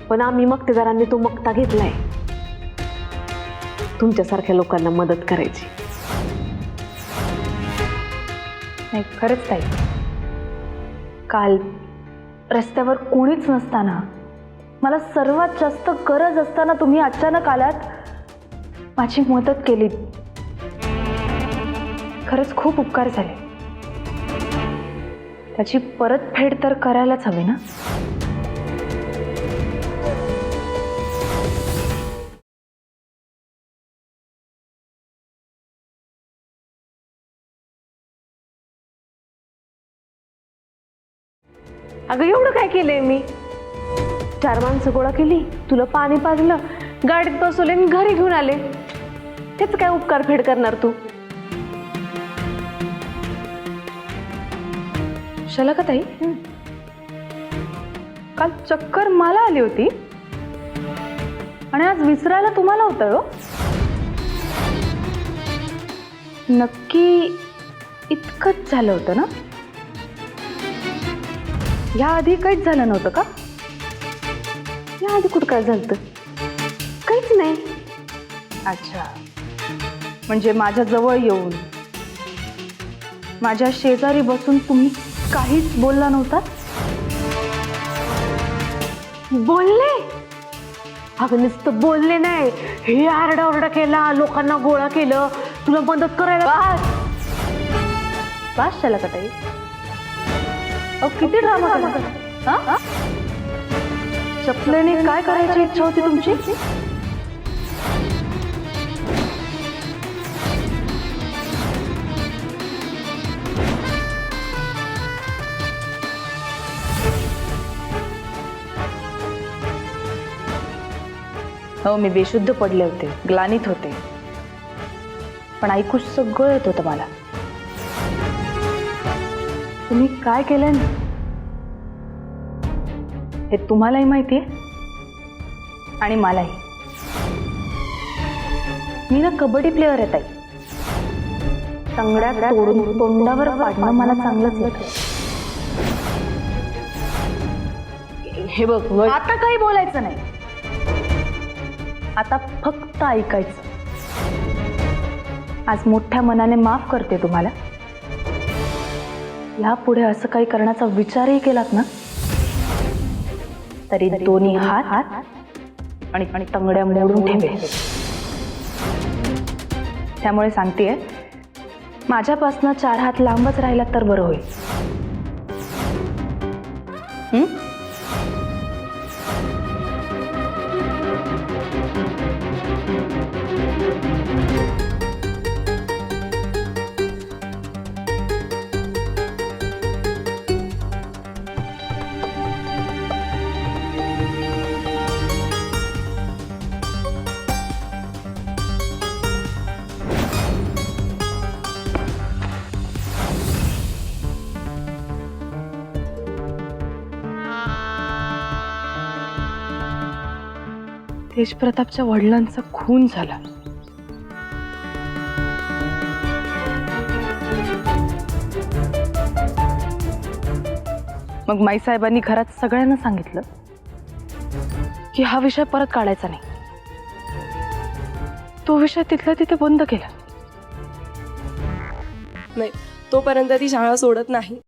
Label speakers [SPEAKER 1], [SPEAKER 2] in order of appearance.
[SPEAKER 1] पण आम्ही मक्तेदारांनी तो मक्ता घेतलाय तुमच्यासारख्या लोकांना मदत करायची.
[SPEAKER 2] नाही खरंच ताई, काल रस्त्यावर कोणीच नसताना, मला सर्वात जास्त गरज असताना तुम्ही अचानक आलात, माझी मदत केली. खरंच खूप उपकार झाले. त्याची परतफेड तर करायलाच हवी ना.
[SPEAKER 1] अगं एवढं काय केलंय मी? 4 माणसं गोळा केली, तुला पाणी पाजलं, गाडीत बसवले आणि घरी घेऊन आले. तेच काय उपकार फेड करणार तू?
[SPEAKER 2] शला का ताई, काल चक्कर मला आली होती आणि आज विसरायला तुम्हाला होतं हो. नक्की इतकंच झालं होतं ना? या आधी काहीच झालं नव्हतं का?
[SPEAKER 1] या आधी कुठं काय झालं? काहीच नाही.
[SPEAKER 2] अच्छा, म्हणजे माझ्या जवळ येऊन माझ्या शेजारी बसून तुम्ही काहीच बोलला नव्हता?
[SPEAKER 1] बोलले? अगं नुसतं बोलले नाही, हे आरडाओरडा केला, लोकांना गोळा केलं, तुला मदत करायला.
[SPEAKER 2] बस चला का ताई? किती ड्रामा करता? चपलेने काय करायची इच्छा होती तुमची? हो, मी बेशुद्ध पडले होते, ग्लानीत होते, पण ऐकू सगळं येत होतं मला. तुम्ही काय केलं ना हे तुम्हालाही माहिती आहे आणि मलाही. मी ना कबड्डी प्लेअर आहे ताई. तंगड्या तोडून तोंडावर पाडणं मला चांगलंच येतं.
[SPEAKER 1] हे बघ,
[SPEAKER 2] आता काही बोलायचं नाही, आता फक्त ऐकायचं. आज मोठ्या मनाने माफ करते तुम्हाला. यापुढे असं काही करण्याचा विचारही केलात ना तरी दोन्ही हात आणि तंगड्या मोडून ठेवेल. त्यामुळे सांगतेय, माझ्यापासनं 4 हात लांबच राहिलात तर बरं होईल. तेजप्रतापच्या वडिलांचा खून झाला. मग माईसाहेबांनी घरात सगळ्यांना सांगितलं की हा विषय परत काढायचा नाही. तो विषय तिथल्या तिथे बंद केला.
[SPEAKER 3] नाही, तोपर्यंत ती शाळा सोडत नाही.